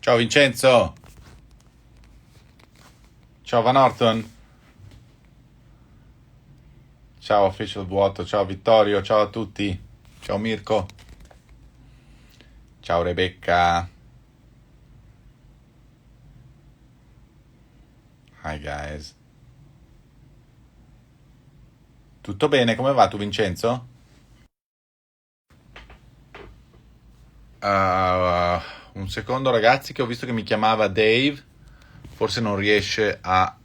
Ciao Vincenzo, ciao Van Orton, ciao Official Vuoto, ciao Vittorio, ciao a tutti, ciao Mirko, ciao Rebecca, hi guys. Tutto bene? Come va tu Vincenzo? Uh, un secondo ragazzi che ho visto che mi chiamava Dave, forse non riesce a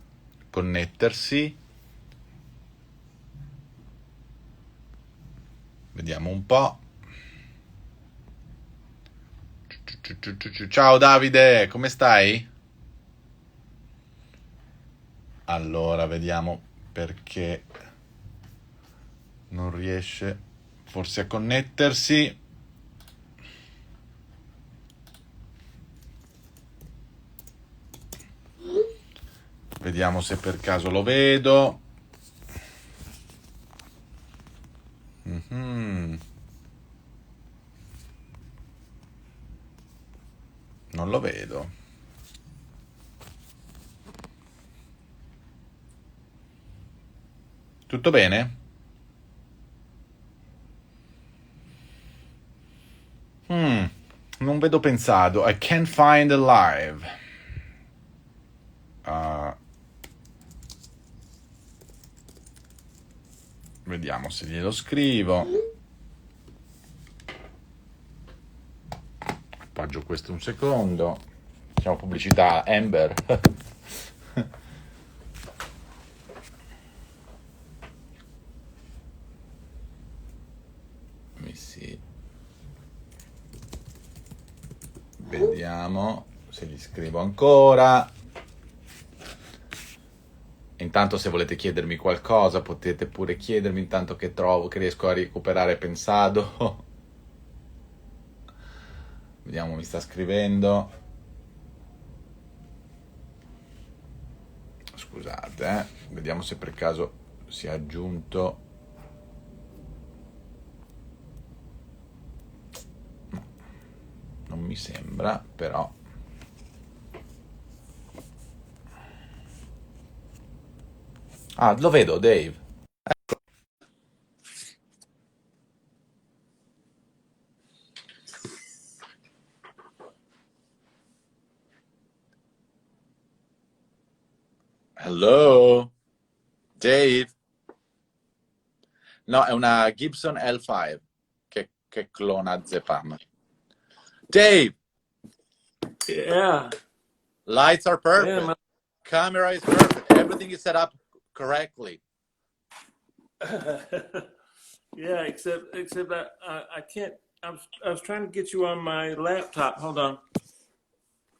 connettersi, vediamo un po'. Ciao Davide, come stai? Allora, vediamo perché non riesce forse a connettersi. Vediamo se per caso lo vedo. Mhm. Non lo vedo. Tutto bene? Non vedo Pensado. I can't find a live. Uh, Vediamo se glielo scrivo. Appoggio questo un secondo. Facciamo pubblicità a Amber. Mi sì. Vediamo se gli scrivo ancora. Intanto se volete chiedermi qualcosa potete pure chiedermi intanto che trovo che riesco a recuperare Pensado. Vediamo, mi sta scrivendo. Scusate, vediamo se per caso si è aggiunto. No, non mi sembra, però. Ah, lo vedo, Dave. Hello, Dave. No, è una Gibson L5 che clona Zepam. Dave, Yeah, lights are yeah, perfect. Camera is perfect. Everything is set up correctly. yeah. Except I can't. I was trying to get you on my laptop. Hold on.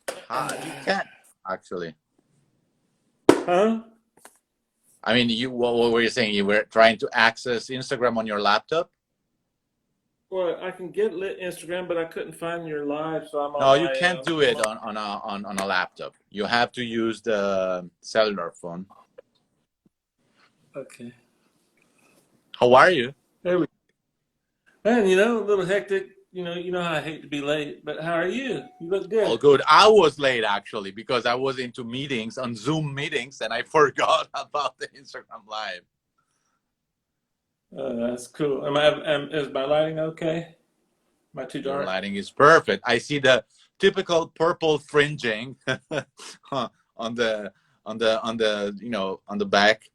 You can actually. Huh? I mean, what were you saying? You were trying to access Instagram on your laptop? Well, I can get lit Instagram, but I couldn't find your live, so I'm No, on you my. can't do it on a laptop. You have to use the cellular phone. Okay. How are you? There we. Man, a little hectic. You know how I hate to be late, but how are you? You look All good. good. I was late actually because I was into meetings on Zoom meetings and I forgot about the Instagram live. That's cool. Is my lighting okay? Am I too Your dark? lighting is perfect. I see the typical purple fringing on the on the back.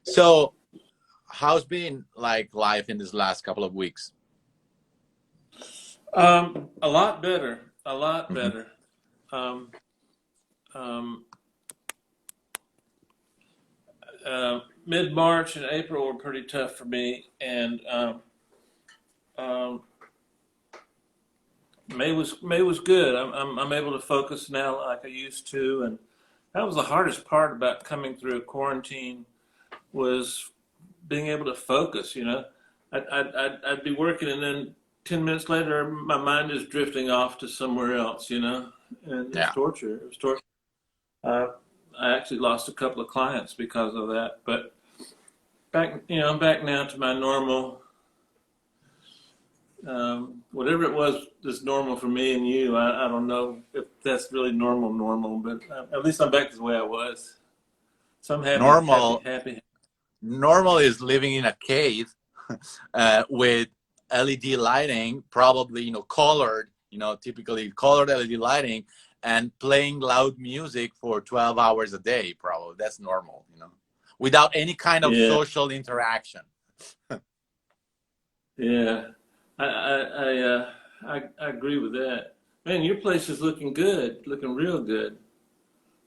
So, how's been like life in this last couple of weeks? A lot better. A lot Mhm. better. Um, um, Mid March and April were pretty tough for me, and um, May was good. I'm able to focus now like I used to, and that was the hardest part about coming through a quarantine was being able to focus. I'd be working, and then 10 minutes later, my mind is drifting off to somewhere else. And it's Yeah. torture. It was torture. Uh, I actually lost a couple of clients because of that, but I'm back now to my normal Whatever it was that's normal for me and you, I don't know if that's really normal, but at least I'm back to the way I was. So I'm happy, happy, Normal happy. normal is living in a cave with LED lighting, probably colored, typically colored LED lighting, and playing loud music for 12 hours a day. Probably that's normal, without any kind of Yeah, social interaction. yeah. I agree with that. Man, your place is looking good, looking real good.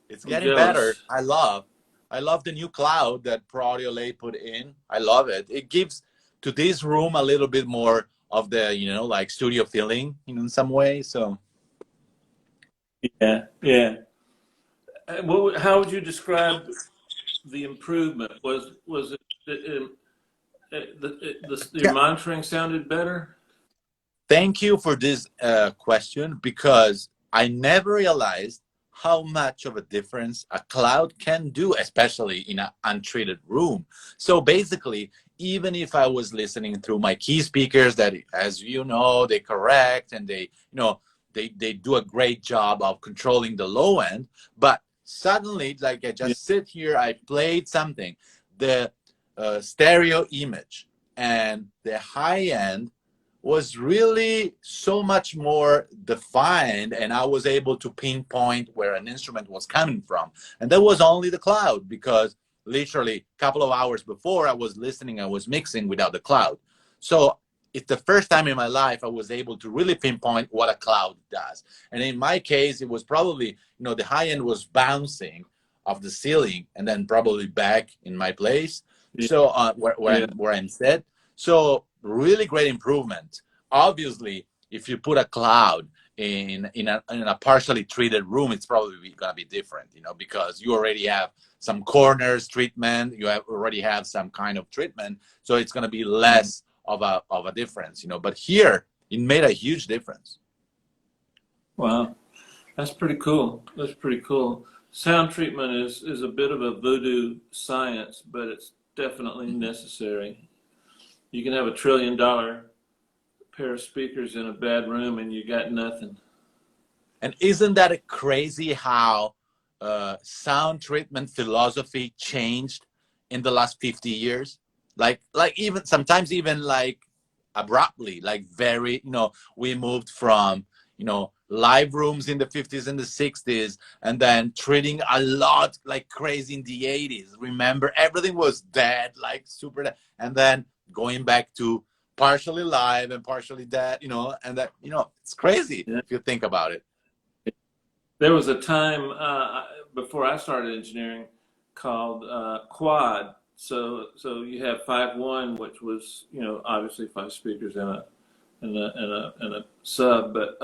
It's I'm getting better. jealous. I love the new cloud that Pro Audio Lay put in. I love it. It gives to this room a little bit more of the like studio feeling, in some way. So Yeah, yeah. How would you describe the improvement? Was your yeah, monitoring sounded better? thank you for this question, because I never realized how much of a difference a cloud can do, especially in an untreated room. So basically, even if I was listening through my key speakers, that, as you know, they correct and they do a great job of controlling the low end, but suddenly, like, I Yeah, just sit here, I played something, the stereo image and the high end was really so much more defined, and I was able to pinpoint where an instrument was coming from. And that was only the cloud, because literally a couple of hours before, I was listening, I was mixing without the cloud. So it's the first time in my life I was able to really pinpoint what a cloud does. And in my case, it was probably, the high end was bouncing off the ceiling and then probably back in my place. yeah, So where, where yeah. i'm where I'm set. So really great improvement. Obviously, if you put a cloud in a partially treated room, it's probably gonna be different, because you already have some corners treatment, already have some kind of treatment, so it's gonna be Mm. less of a difference, But here, it made a huge difference. Wow, that's pretty cool. That's pretty cool. Sound treatment is a bit of a voodoo science, but it's definitely necessary. You can have $1 trillion pair of speakers in a bad room and you got nothing. And isn't that crazy how sound treatment philosophy changed in the last 50 years? Like even sometimes, even like abruptly, like very, we moved from, live rooms in the 50s and the 60s, and then treating a lot like crazy in the 80s. Remember, everything was dead, like super dead. And then going back to partially live and partially dead, and that, it's crazy Yeah. if you think about it. There was a time before I started engineering called quad. So you have 5.1, which was obviously five speakers and a sub, but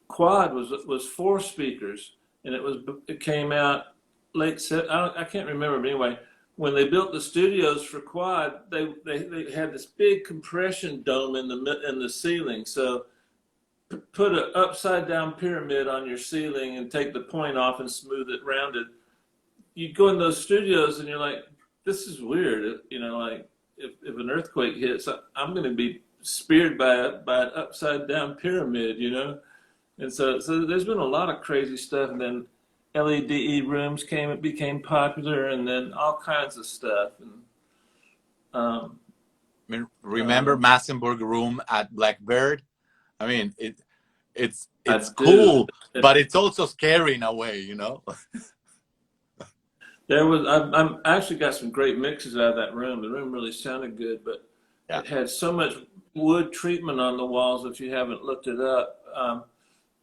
quad was four speakers, and it came out I can't remember, but anyway, when they built the studios for quad, they had this big compression dome in the ceiling. So put an upside down pyramid on your ceiling and take the point off and smooth it rounded. You go in those studios and you're like, this is weird. Like if an earthquake hits, I'm going to be speared by an upside down pyramid. And so there's been a lot of crazy stuff. And then LED rooms it became popular, and then all kinds of stuff. And um, I mean, remember um, Massenburg room at Blackbird? I mean, it's I do. cool, but it's also scary in a way. I'm actually got some great mixes out of that room. The room really sounded good, but Yeah. it had so much wood treatment on the walls, if you haven't looked it up,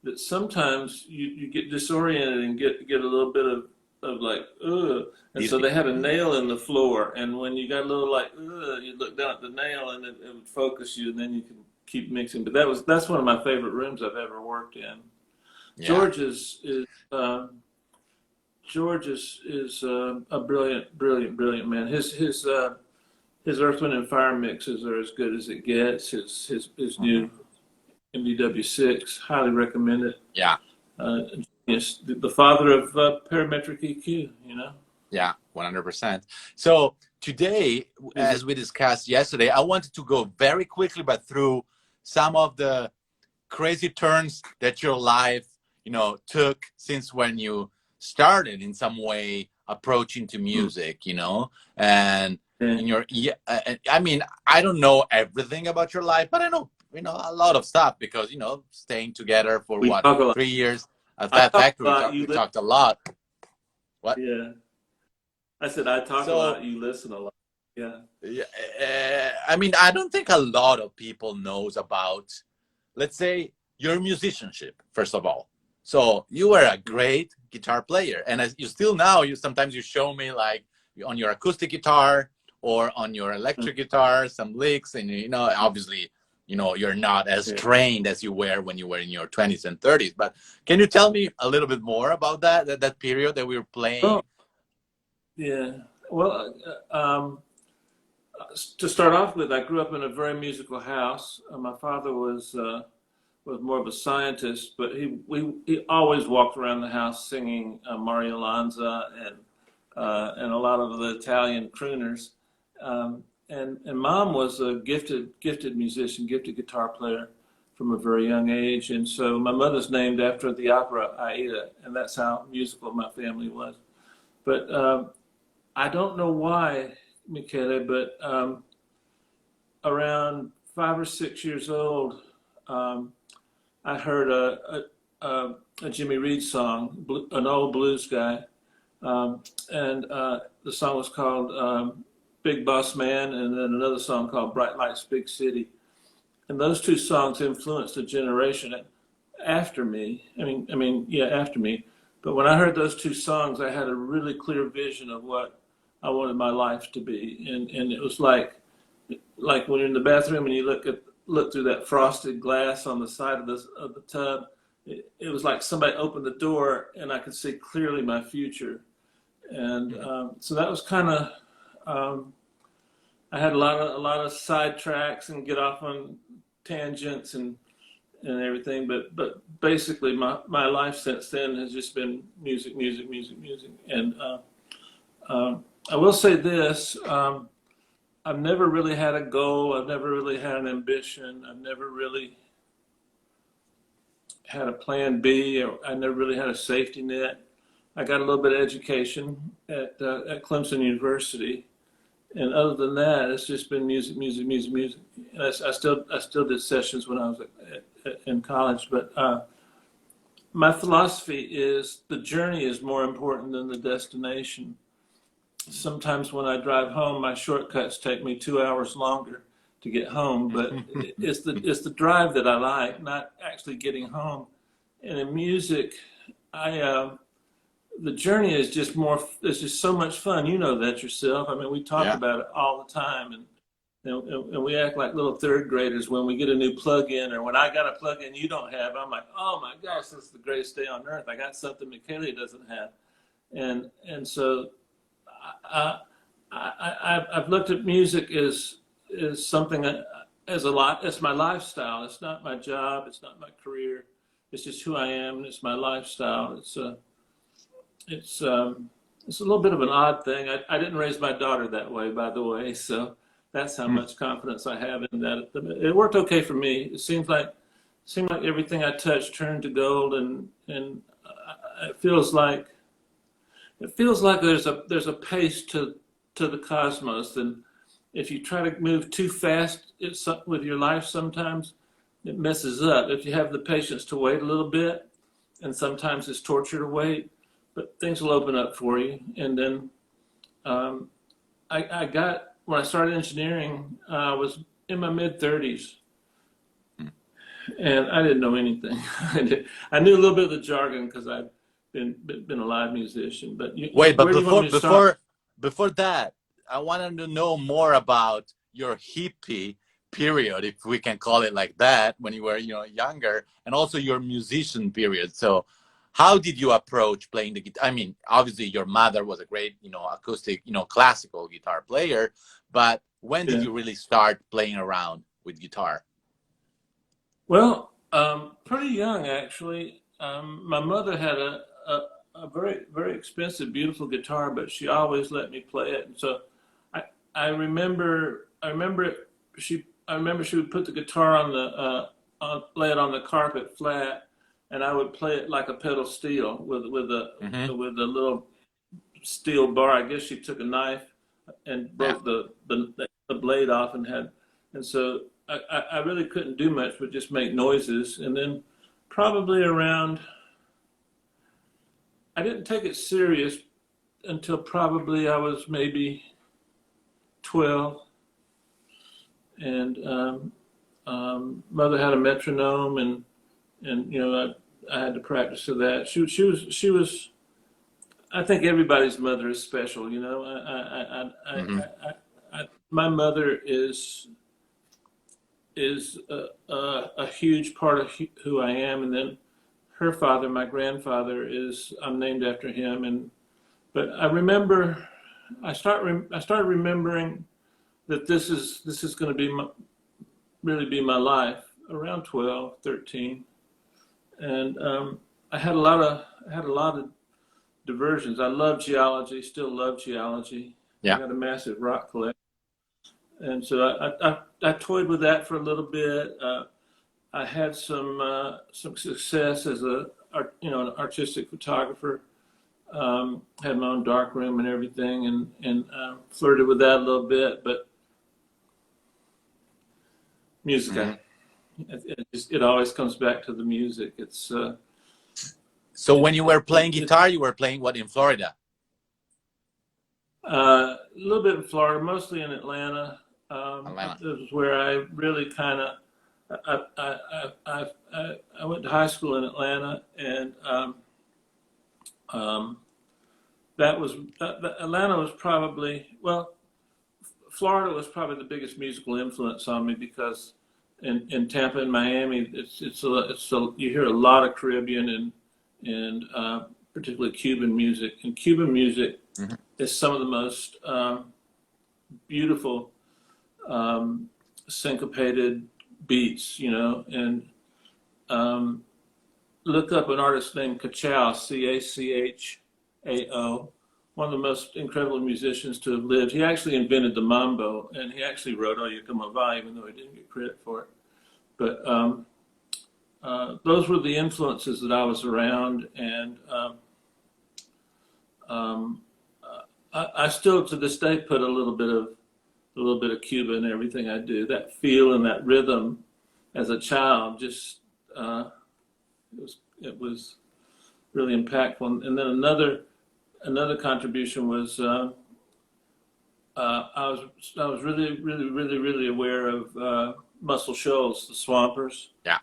that sometimes you get disoriented and get a little bit of like, ugh. And so Dizzy. they had a nail in the floor, and when you got a little like, ugh, you look down at the nail and it would focus you, and then you can keep mixing. But that's one of my favorite rooms I've ever worked in. Yeah. George is George is a brilliant man. His Earth, Wind, and Fire mixes are as good as it gets. His Mhm. new MDW6, highly recommend it. Yeah. Uh, yes, the father of parametric EQ. Yeah. 100%. So today, He's a, as we discussed yesterday, I wanted to go very quickly, but through some of the crazy turns that your life, took since when you started in some way approaching to Hmm. music, and Yeah. in your, yeah, I mean, I don't know everything about your life, but I know, a lot of stuff because, staying together for We what, talk a lot. 3 years at I Fat talk a Factory, lot. we You listen. talked a lot. What? Yeah. I said I talk a So lot. You listen a lot. Yeah. yeah, I mean, I don't think a lot of people knows about, let's say, your musicianship first of all. So you were a great guitar player, and as you still now, you sometimes you show me like on your acoustic guitar or on your electric guitar some licks, and obviously, you're not as Yeah. trained as you were when you were in your 20s and 30s. But can you tell me a little bit more about that period that we were playing? Well, yeah. Well, to start off with, I grew up in a very musical house. My father was more of a scientist, but he always walked around the house singing Mario Lanza and a lot of the Italian crooners. And mom was a gifted musician, gifted guitar player from a very young age. And so my mother's named after the opera Aida, and that's how musical my family was. But I don't know why, Michele, but around 5 or 6 years old, um, I heard a Jimmy Reed song, an old blues guy, and the song was called Big Boss Man, and then another song called Bright Lights, Big City. And those two songs influenced a generation after me. Yeah, after me. But when I heard those two songs, I had a really clear vision of what I wanted my life to be, and it was like when you're in the bathroom and you look through that frosted glass on the side of the tub. It was like somebody opened the door and I could see clearly my future. And so that was kind of um, I had a lot of side tracks and get off on tangents and everything. But basically my life since then has just been music, music, music, music. And I will say this. I've never really had a goal. I've never really had an ambition. I've never really had a plan B, or I never really had a safety net. I got a little bit of education at Clemson University, and other than that, it's just been music, music, music, music. And I still did sessions when I was in college, but my philosophy is the journey is more important than the destination. Sometimes when I drive home, my shortcuts take me 2 hours longer to get home, but it's the drive that I like, not actually getting home. And in music, I the journey is just more. It's just so much fun. You know that yourself. I mean, we talk Yeah. about it all the time, and we act like little third graders when we get a new plug-in, or when I got a plug-in you don't have. I'm like, oh my gosh, this is the greatest day on earth. I got something Michele doesn't have, and so I've looked at music as something as a lot. It's my lifestyle. It's not my job. It's not my career. It's just who I am, and it's my lifestyle. It's a little bit of an odd thing. I didn't raise my daughter that way, by the way. So that's how much confidence I have in that. It worked okay for me. It seemed like everything I touched turned to gold, and it feels like there's a pace to the cosmos, and if you try to move too fast with your life, sometimes it messes up. If you have the patience to wait a little bit, and sometimes it's torture to wait, but things will open up for you. And then um, I got when I started engineering, I was in my mid 30s, and I didn't know anything. I knew a little bit of the jargon because I've been a live musician. But Wait, but where do you want me to start? before that, I wanted to know more about your hippie period, if we can call it like that, when you were, younger, and also your musician period. So, how did you approach playing the guitar? I mean, obviously, your mother was a great, acoustic, classical guitar player, but when did Yeah. you really start playing around with guitar? Well, pretty young actually. My mother had a very very expensive, beautiful guitar, but she always let me play it. And so I remember it. She I remember she would put the guitar on lay it on the carpet flat, and I would play it like a pedal steel Hmm. with a little steel bar. I guess she took a knife and Yeah. broke the blade off and so I really couldn't do much but just make noises. And then probably around, I didn't take it serious until probably I was maybe 12, and mother had a metronome, and I had to practice to that. She was. I think everybody's mother is special. Hmm. My mother is a huge part of who I am, and then her father, my grandfather, is I'm named after him. And but I remember, I started remembering that this is going to really be my life around 12, 13, and I had a lot of diversions. I love geology, still love geology. I Yeah. got a massive rock collection, and so I toyed with that for a little bit. I had some success as an artistic photographer. Had my own dark room and everything, and flirted with that a little bit. But music, Hmm. it always comes back to the music. So when you were playing guitar, you were playing what, in Florida? A little bit in Florida, mostly in Atlanta. Atlanta. This is where I really kind of I went to high school in Atlanta, and um, Atlanta was probably, well, Florida was probably the biggest musical influence on me, because in Tampa and Miami, you hear a lot of Caribbean and particularly Cuban music, and Cuban music Hmm. is some of the most beautiful syncopated beats, and um, look up an artist named Cachao, Cachao, one of the most incredible musicians to have lived. He actually invented the mambo, and he actually wrote "Oh, You Come Va," even though he didn't get credit for it. But those were the influences that I was around, and um, I still to this day put a little bit of Cuba in everything I do. That feel and that rhythm, as a child, just it was really impactful. And then another contribution was I was really really really really aware of Muscle Shoals, the Swampers, Yeah.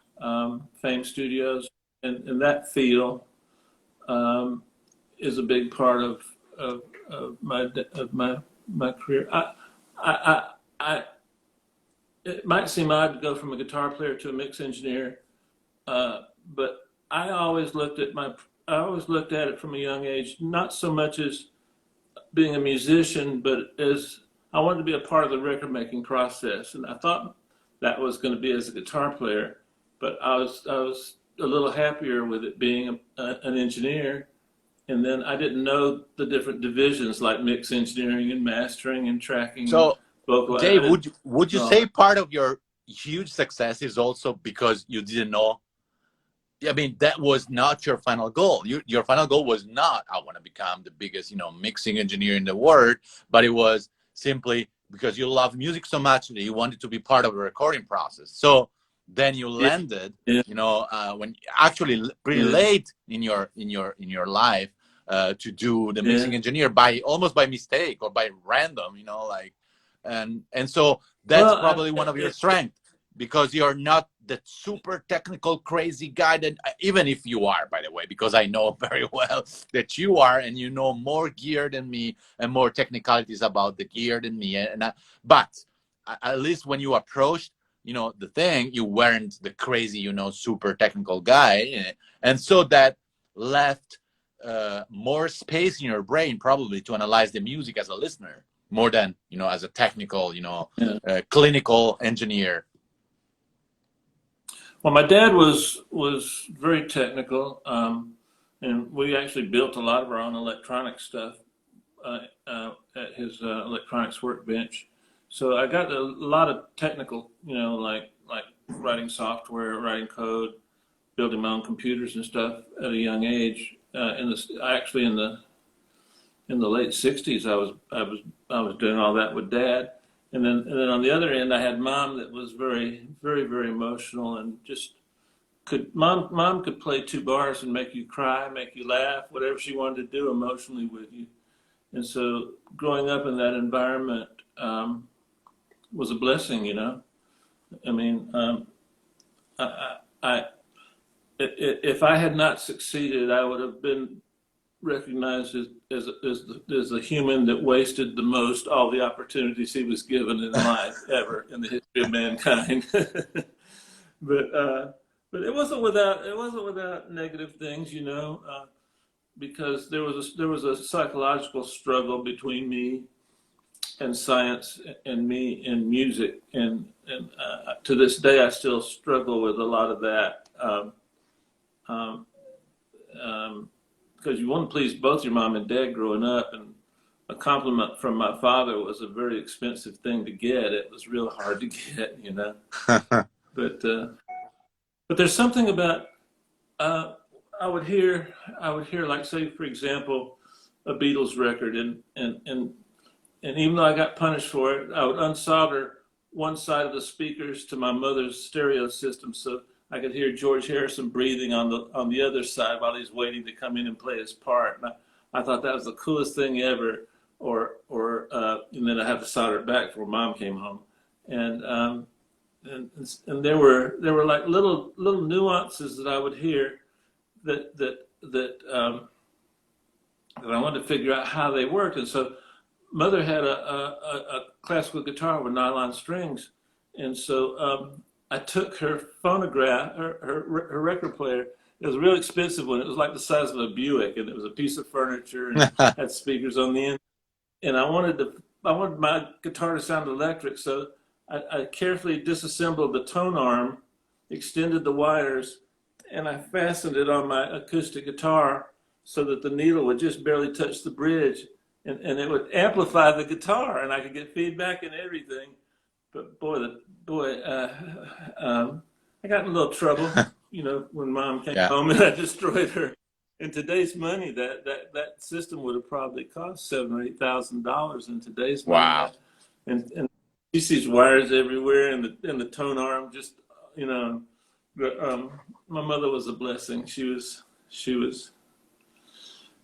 Fame Studios, and that feel um, is a big part of my career. I It might seem odd to go from a guitar player to a mix engineer, but I always looked at it from a young age, not so much as being a musician, but as I wanted to be a part of the record making process. And I thought that was going to be as a guitar player, but I was a little happier with it being an engineer. And then I didn't know the different divisions like mix engineering and mastering and tracking and So, vocal. I Dave, didn't would you know. say part of your huge success is also because you didn't know? I mean, that was not your final goal. Your final goal was not, I want to become the biggest, mixing engineer in the world, but it was simply because you love music so much that you wanted to be part of the recording process. So then you Yeah, landed, yeah, when actually pretty yeah, late in your life, to do the yeah. mixing engineer by almost by mistake or by random, like, and so that's Well, probably one of your strengths, because you're not the super technical crazy guy that, even if you are, by the way, because I know very well that you are, and you know more gear than me and more technicalities about the gear than me, but at least when you approached the thing, you weren't the crazy super technical guy, and so that left more space in your brain probably to analyze the music as a listener more than as a technical yeah. clinical engineer. Well, my dad was very technical, and we actually built a lot of our own electronic stuff at his electronics workbench. So I got a lot of technical, like writing software, writing code, building my own computers and stuff at a young age. Actually in the late '60s, I was doing all that with Dad, and then on the other end, I had Mom that was very very very emotional and just could mom could play two bars and make you cry, make you laugh, whatever she wanted to do emotionally with you. And so growing up in that environment was a blessing, you know. I mean, I if I had not succeeded, I would have been recognized as a human that wasted the most all the opportunities he was given in life ever in the history of mankind. But it wasn't without negative things, you know, because there was a psychological struggle between me and science and me and music, and to this day I still struggle with a lot of that. Um, because you want to please both your mom and dad growing up, and a compliment from my father was a very expensive thing to get. It was real hard to get, you know. But but there's something about uh, I would hear like, say for example, a Beatles record, and even though I got punished for it, I would unsolder one side of the speakers to my mother's stereo system so I could hear George Harrison breathing on the other side while he's waiting to come in and play his part. And I thought that was the coolest thing ever. And then I had to solder it back before Mom came home. And and there were like little nuances that I would hear that I wanted to figure out how they worked. And so Mother had a classical guitar with nylon strings, and so I took her phonograph, her record player. It was a real expensive one. It was like the size of a Buick, and it was a piece of furniture and had speakers on the end. And I wanted my guitar to sound electric, so I carefully disassembled the tone arm, extended the wires, and I fastened it on my acoustic guitar so that the needle would just barely touch the bridge, and it would amplify the guitar, and I could get feedback and everything. But I got in a little trouble, you know, when Mom came Yeah. home and I destroyed her. In today's money, that system would have probably cost $7,000 or $8,000 in today's money. Wow. And she sees wires everywhere, and the tone arm just, you know. But my mother was a blessing. I still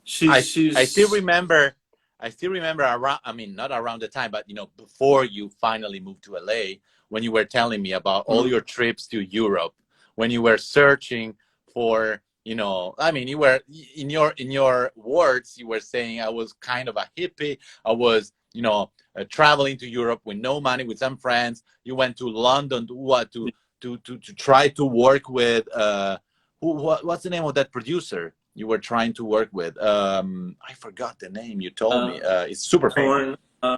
She's remember. I still remember around. I mean, not around the time, but you know, before you finally moved to LA, when you were telling me about all mm, your trips to Europe, when you were searching for, you know, I mean, you were in your words, you were saying I was kind of a hippie. I was, you know, traveling to Europe with no money, with some friends. You went to London to what to try to work with what's the name of that producer you were trying to work with? I forgot the name. You told me. uh, It's super famous. Horn,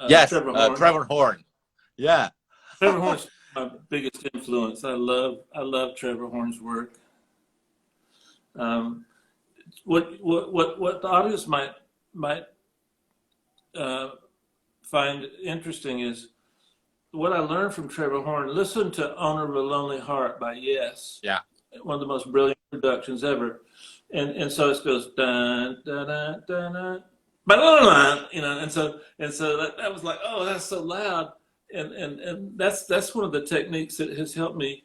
Yes, Trevor Horn. Trevor Horn. Yeah. Trevor Horn's my biggest influence. I love Trevor Horn's work. Um, what the audience might uh, find interesting is what I learned from Trevor Horn. Listen to "Owner of a Lonely Heart" by Yes, Yeah. one of the most brilliant productions ever. And so it goes dun dun dun dun dun, you know, and so that was like, oh, that's so loud, and that's one of the techniques that has helped me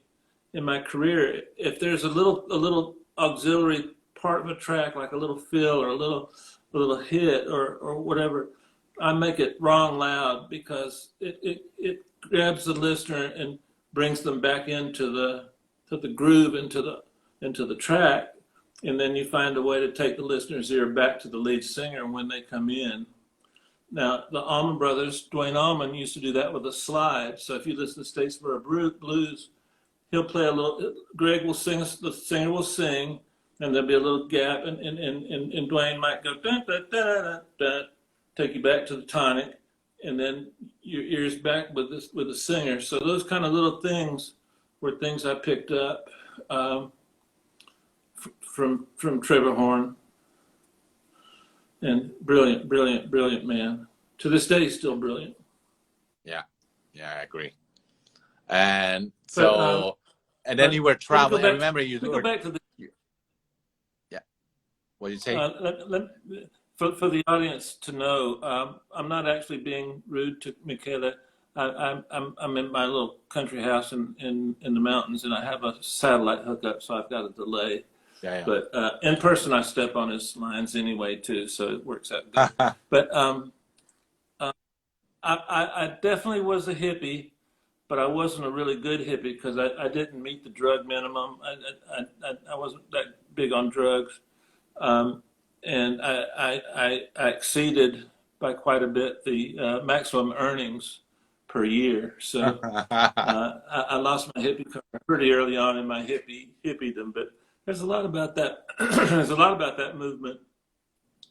in my career. If there's a little auxiliary part of a track, like a little fill or a little hit or whatever, I make it wrong loud because it grabs the listener and brings them back into the groove, into the track, and then you find a way to take the listener's ear back to the lead singer when they come in. Now, the Allman Brothers, Dwayne Allman used to do that with a slide. So if you listen to Statesboro Blues, he'll play a little, Greg will sing, the singer will sing, and there'll be a little gap, and Dwayne might go, dun, dun, dun, dun, dun, take you back to the tonic, and then your ears back with the singer. So those kind of little things were things I picked up from Trevor Horn. And brilliant man. To this day, he's still brilliant. Yeah, I agree. And But so, and then you but were let me go traveling. I back. remember you Let me go were. back to the Yeah. What did you say? uh, let, let, for the audience to know. I'm not actually being rude to Michaela. I'm in my little country house in the mountains, and I have a satellite hookup, so I've got a delay. Yeah, But in person, I step on his lines anyway too, so it works out good. yeah. But uh, I definitely was a hippie, but I wasn't a really good hippie because I didn't meet the drug minimum. I wasn't that big on drugs, um, and I exceeded by quite a bit the maximum earnings per year. So I lost my hippie card pretty early on in my hippiedom, but there's a lot about that. There's a lot about that movement,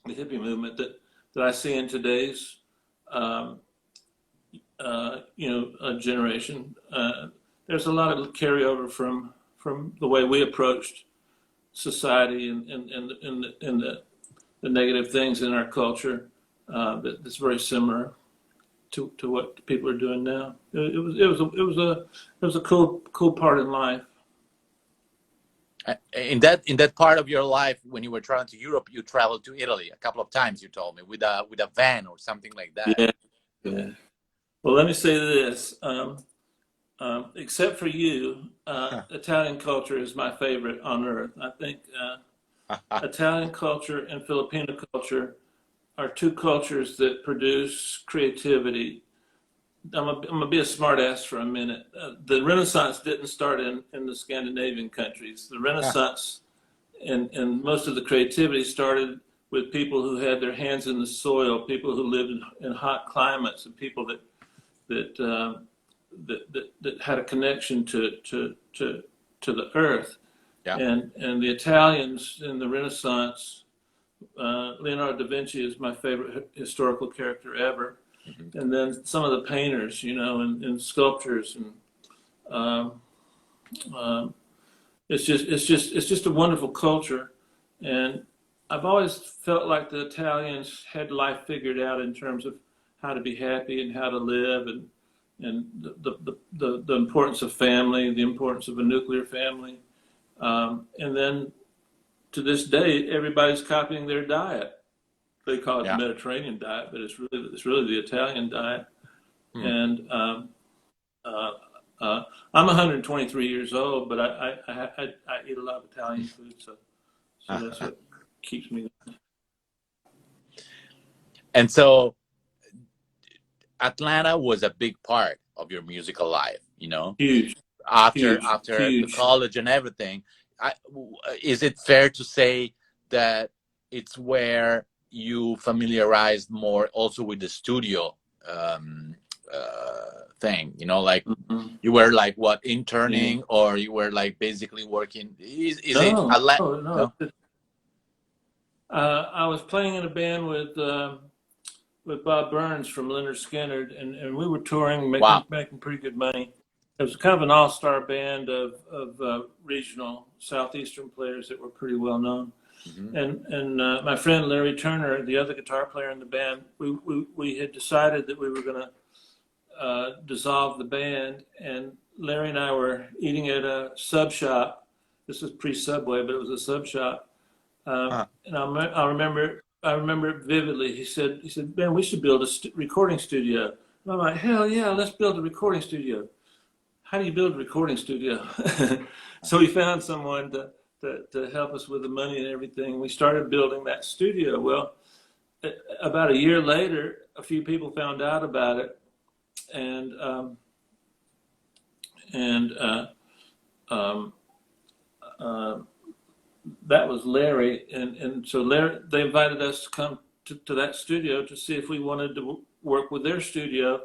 the hippie movement, that I see in today's um, generation. There's a lot of carryover from the way we approached society and the negative things in our culture that's very similar to what people are doing now. It was a cool part in life. In that part of your life, when you were traveling to Europe, you traveled to Italy a couple of times. You told me with a van or something like that. Yeah, yeah. Well, let me say this. Except for you, Italian culture is my favorite on earth. I think Italian culture and Filipino culture are two cultures that produce creativity. I'm gonna be a smartass for a minute. The Renaissance didn't start in the Scandinavian countries. The Renaissance and most of the creativity started with people who had their hands in the soil, people who lived in hot climates, and people that that had a connection to the earth. Yeah. And the Italians in the Renaissance, Leonardo da Vinci is my favorite historical character ever. Mhm. And then some of the painters, and sculptures, and um, um, it's just a wonderful culture. And I've always felt like the Italians had life figured out in terms of how to be happy and how to live, and the importance of family, the importance of a nuclear family. And then to this day, everybody's copying their diet. They call it the Yeah. Mediterranean diet, but it's really the Italian diet. Hmm. And uh, I'm 123 years old, but I eat a lot of Italian food, so that's what keeps me And so Atlanta was a big part of your musical life, huge, huge, after the huge. college and everything. I, is it fair to say that it's where you familiarized more also with the studio thing? Like Mhm. you were like what Yeah. interning, or you were like basically working. Is it No, a lot? no, no. No. I was playing in a band with Bob Burns from Leonard Skinner, and we were touring, Wow. making pretty good money. It was kind of an all-star band of regional southeastern players that were pretty well known. Hmm. And my friend Larry Turner, the other guitar player in the band, we had decided that we were going to dissolve the band, and Larry and I were eating at a sub shop. This was pre-Subway, but it was a sub shop. Huh. And I remember it vividly. He said, "Man, we should build a recording studio." And I'm like, "Hell yeah, let's build a recording studio." How do you build a recording studio? So we found someone to help us with the money and everything. We started building that studio. Well, about a year later, a few people found out about it, and and um, uh, that was Larry, and so Larry, they invited us to come to that studio to see if we wanted to work with their studio.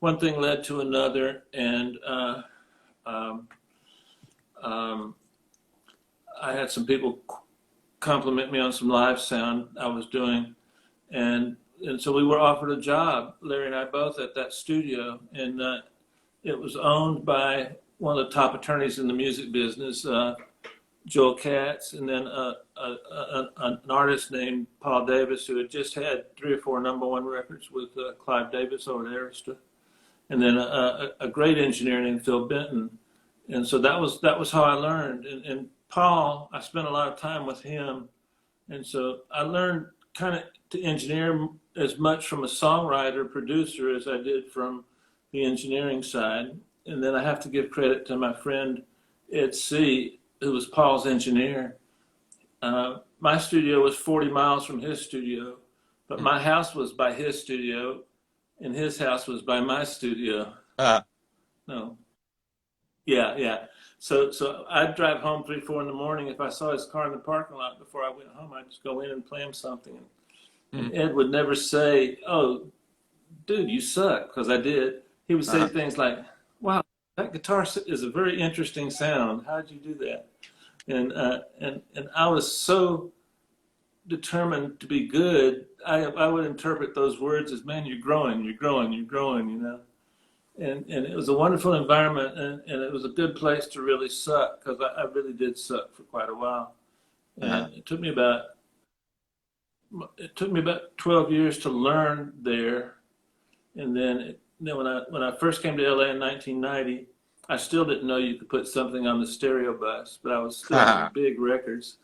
One thing led to another, and um, um, I had some people compliment me on some live sound I was doing, and so we were offered a job, Larry and I both, at that studio, and it was owned by one of the top attorneys in the music business, Joel Katz, and then an artist named Paul Davis, who had just had 3 or 4 number one records with Clive Davis over at Arista. and then a great engineer named Phil Benton. And so that was how I learned. And Paul, I spent a lot of time with him, and so I learned kind of to engineer as much from a songwriter producer as I did from the engineering side. And then I have to give credit to my friend Ed C., who was Paul's engineer. My studio was 40 miles from his studio, but my house was by his studio, and his house was by my studio. Uh, No, yeah, yeah. So I'd drive home 3, 4 in the morning. If I saw his car in the parking lot before I went home, I'd just go in and play him something. And Ed would never say, "Oh, dude, you suck," because I did. He would say things like, "Wow, that guitar is a very interesting sound. How'd you do that?" And I was so determined to be good. I would interpret those words as, "Man, you're growing, you're growing, you're growing," you know. And it was a wonderful environment, and it was a good place to really suck, because I really did suck for quite a while. And it took me about 12 years to learn there. And then when I first came to LA in 1990, I still didn't know you could put something on the stereo bus, but I was still on big records.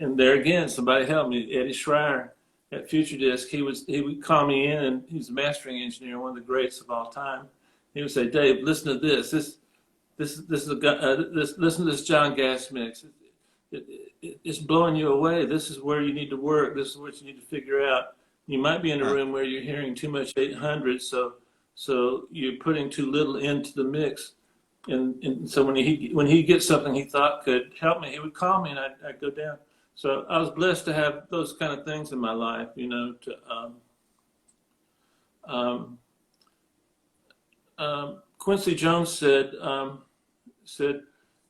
And there again, somebody helped me. Eddie Schreier at Future Disc, he would call me in, and he's a mastering engineer, one of the greats of all time. He would say, "Dave, listen to this. This is listen to this John Gass mix. It's blowing you away. This is where you need to work. This is what you need to figure out. You might be in a room where you're hearing too much 800, so you're putting too little into the mix." And so when he gets something he thought could help me, he would call me, and I'd go down. So I was blessed to have those kind of things in my life, you know. Quincy Jones said,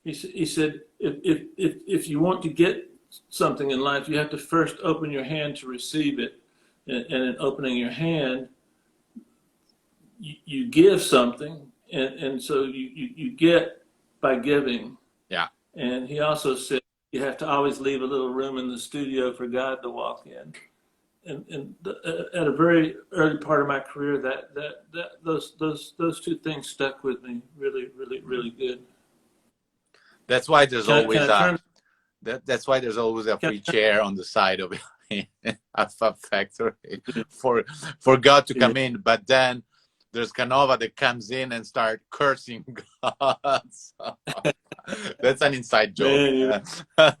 he said, if you want to get something in life, you have to first open your hand to receive it. And in opening your hand, you give something, and so you get by giving. yeah. And he also said you have to always leave a little room in the studio for God to walk in. And at a very early part of my career, those two things stuck with me really, really, really good. That's why there's always Can I turn? that's why there's always a Can free chair on the side of a factory for God to I, come in. But then there's Canova that comes in and start cursing God. So, that's an inside joke. Man,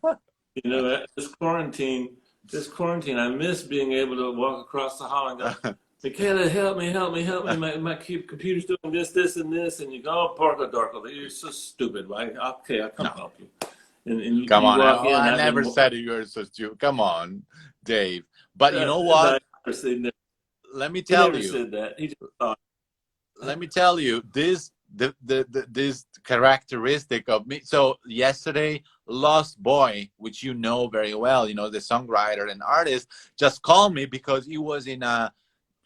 you know, this quarantine, I miss being able to walk across the hall and go, "Michaela, help me, help me, help me. My computer's doing this, and this." And you go, "Oh, Parker Darkle, you're so stupid." Right? Okay, I'll come help you. And you Come on. walk in. I never said you were so stupid. Come on, Dave. But you know what? Let me He tell never you. said that. He just thought. Let me tell you this this characteristic of me. So yesterday, Lost Boy, which you know very well, you know, the songwriter and artist, just called me because he was in a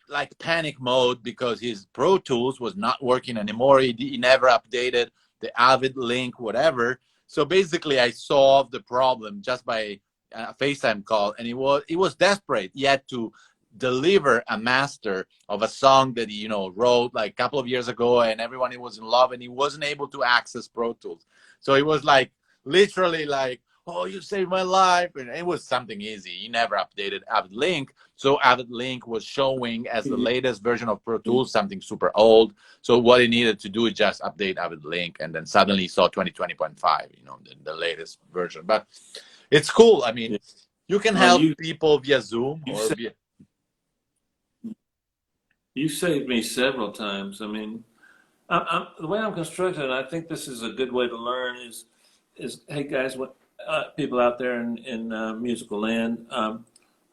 like panic mode because his Pro Tools was not working anymore. He never updated the Avid link, whatever. So basically, I solved the problem just by a FaceTime call, and he was desperate. He had to deliver a master of a song that he, you know, wrote like a couple of years ago, and everyone was in love, and he wasn't able to access Pro Tools. So he was like literally like, "Oh, you saved my life," and it was something easy. He never updated Avid Link, so Avid Link was showing as the latest version of Pro Tools, something super old. So what he needed to do is just update Avid Link, and then suddenly he saw 2020.5, you know, the latest version. But it's cool. I mean, you can help people via Zoom or via. You saved me several times. I mean, the way I'm constructed, and I think this is a good way to learn, is hey guys, what people out there in musical land,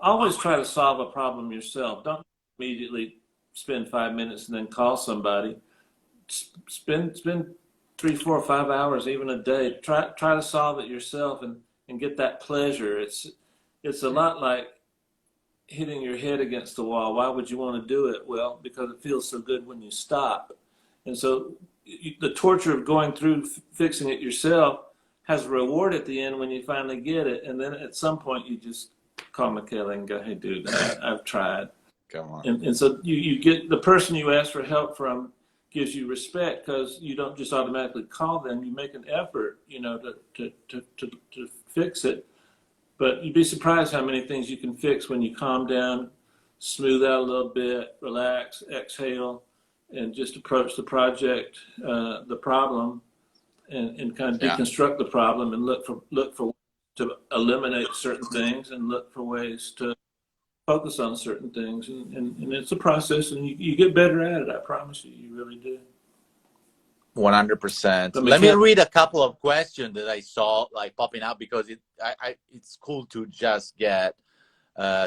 always try to solve a problem yourself. Don't immediately spend 5 minutes and then call somebody. Spend 3, 4, 5 hours, even a day. Try to solve it yourself and get that pleasure. It's a lot like hitting your head against the wall. Why would you want to do it? Well, because it feels so good when you stop. And so the torture of going through fixing it yourself has a reward at the end when you finally get it. And then at some point you just call Michaela and go, "Hey dude, I've tried." Come on. And so you get the person you ask for help from gives you respect because you don't just automatically call them. You make an effort, to fix it. But you'd be surprised how many things you can fix when you calm down, smooth out a little bit, relax, exhale, and just approach the project, the problem, and kind of Yeah. deconstruct the problem and look for to eliminate certain things and look for ways to focus on certain things. And it's a process, and you get better at it. I promise you, you really do. 100%. But Let me McKenna, read a couple of questions that I saw like popping up because it's cool to just get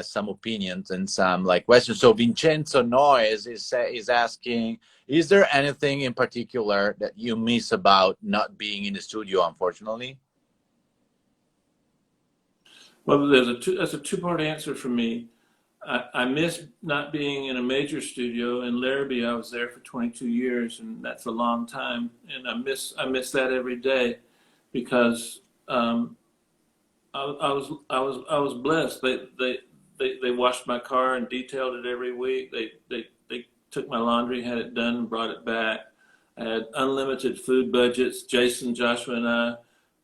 some opinions and some like questions. So Vincenzo Noyes is asking, is there anything in particular that you miss about not being in the studio, unfortunately? well, that's a two-part answer for me. I miss not being in a major studio. In Larrabee, I was there for 22 years, and that's a long time. And I miss that every day because I was blessed. They washed my car and detailed it every week. They took my laundry, had it done, and brought it back. I had unlimited food budgets. Jason, Joshua, and I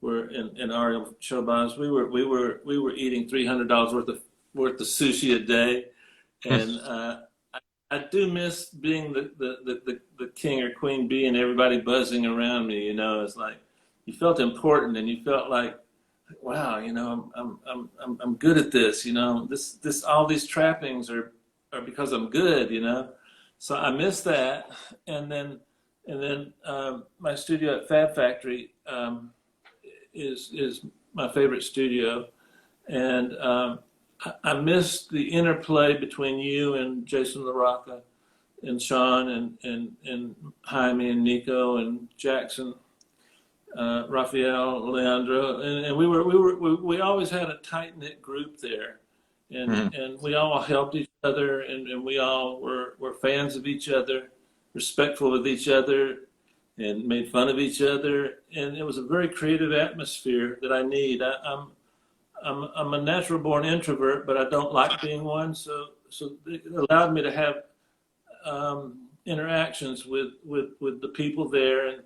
were in Ariel Showbaz. We were eating $300 worth of sushi a day, and I do miss being the king or queen bee and everybody buzzing around me. It's like you felt important and you felt like, wow, I'm good at this. This all these trappings are because I'm good. So I miss that, and then my studio at Fab Factory is my favorite studio, and I miss the interplay between you and Jason LaRocca and Sean and Jaime and Nico and Jackson, Raphael, Leandro, and we always had a tight knit group there, and we all helped each other, and we all were fans of each other, respectful of each other, and made fun of each other, and it was a very creative atmosphere that I need. I'm a natural born introvert, but I don't like being one. So it allowed me to have interactions with the people there,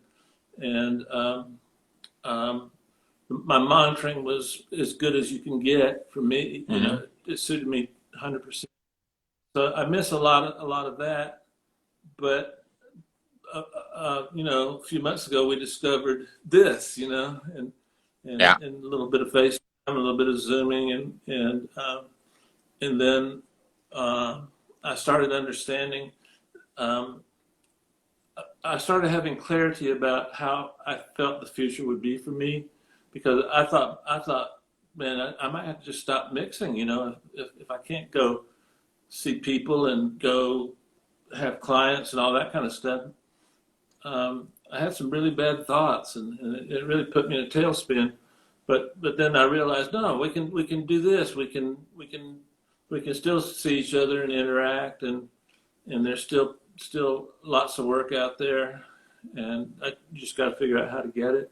and my monitoring was as good as you can get for me. It suited me 100%. So I miss a lot of that, but a few months ago we discovered this, and Yeah. a little bit of FaceTime, a little bit of Zooming, and then I started understanding. I started having clarity about how I felt the future would be for me, because I thought, man, I might have to just stop mixing. If I can't go see people and go have clients and all that kind of stuff. I had some really bad thoughts, and it really put me in a tailspin. But then I realized, no, we can do this. We can still see each other and interact, and there's still lots of work out there, and I just got to figure out how to get it.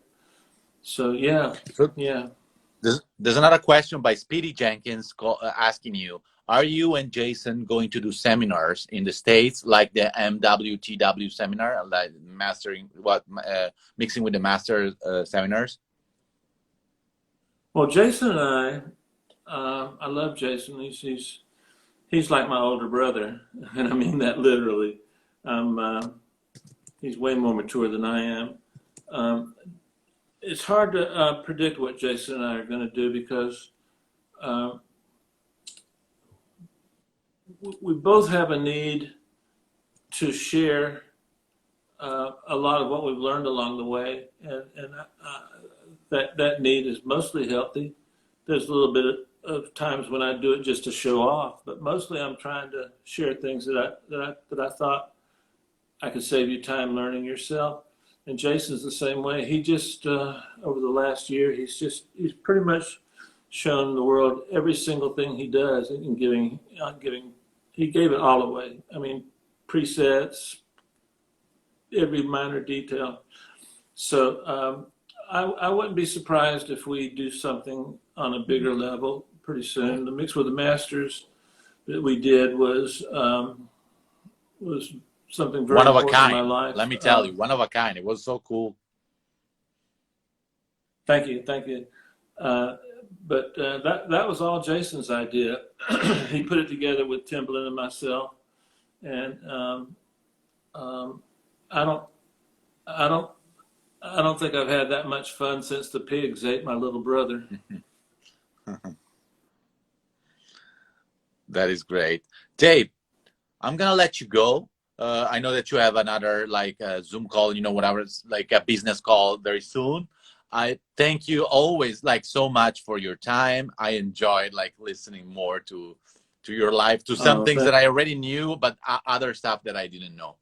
So yeah. There's another question by Speedy Jenkins asking you, are you and Jason going to do seminars in the States, like the MWTW seminar, like mixing with the master seminars? Well, Jason and I love Jason. He's like my older brother, and I mean that literally. He's way more mature than I am. It's hard to predict what Jason and I are going to do, because we both have a need to share a lot of what we've learned along the way, and that need is mostly healthy. There's a little bit of times when I do it just to show off, but mostly I'm trying to share things that I thought I could save you time learning yourself. And Jason's the same way. He just over the last year, he's pretty much shown the world every single thing he does, and he gave it all away. I mean, presets, every minor detail. So I wouldn't be surprised if we do something on a bigger level pretty soon. The Mix with the Masters that we did was something very One of a important in my kind. life. Let me tell you, one of a kind. It was so cool. Thank you, thank you. Uh, but that was all Jason's idea. He put it together with Timbaland and myself, and um, I don't I don't I don't think I've had that much fun since the pigs ate my little brother. That is great. Dave, I'm gonna let you go. I know that you have another like Zoom call, whatever, it's like a business call very soon. I thank you always like so much for your time. I enjoyed like listening more to your life, to some Oh, things that I already knew, but other stuff that I didn't know.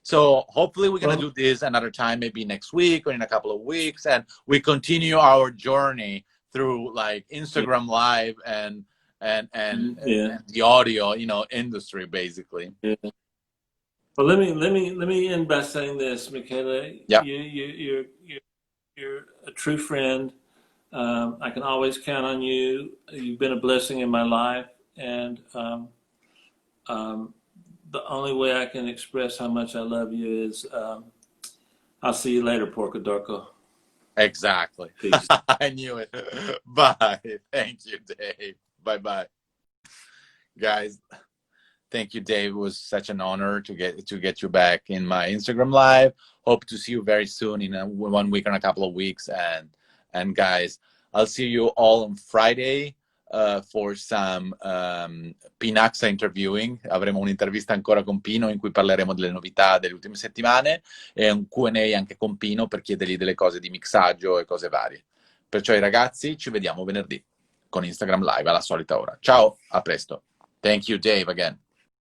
So hopefully we're gonna well, do this another time, maybe next week or in a couple of weeks, and we continue our journey through like yeah, Instagram Live and yeah, the audio, industry basically. yeah. Well, let me end by saying this, Michaela. Yeah, You're a true friend. I can always count on you. You've been a blessing in my life, and um, the only way I can express how much I love you is I'll see you later, Porco Dorco. exactly. Peace. I knew it. Bye. Thank you, Dave. Bye bye. Guys, thank you, Dave. It was such an honor to get you back in my Instagram live. Hope to see you very soon in 1 week or a couple of weeks. And guys, I'll see you all on Friday for some Pinaxa interviewing. Avremo un'intervista ancora con Pino in cui parleremo delle novità delle ultime settimane e un Q&A anche con Pino per chiedergli delle cose di mixaggio e cose varie. Perciò i ragazzi ci vediamo venerdì con Instagram Live alla solita ora. Ciao, a presto. Thank you, Dave, again.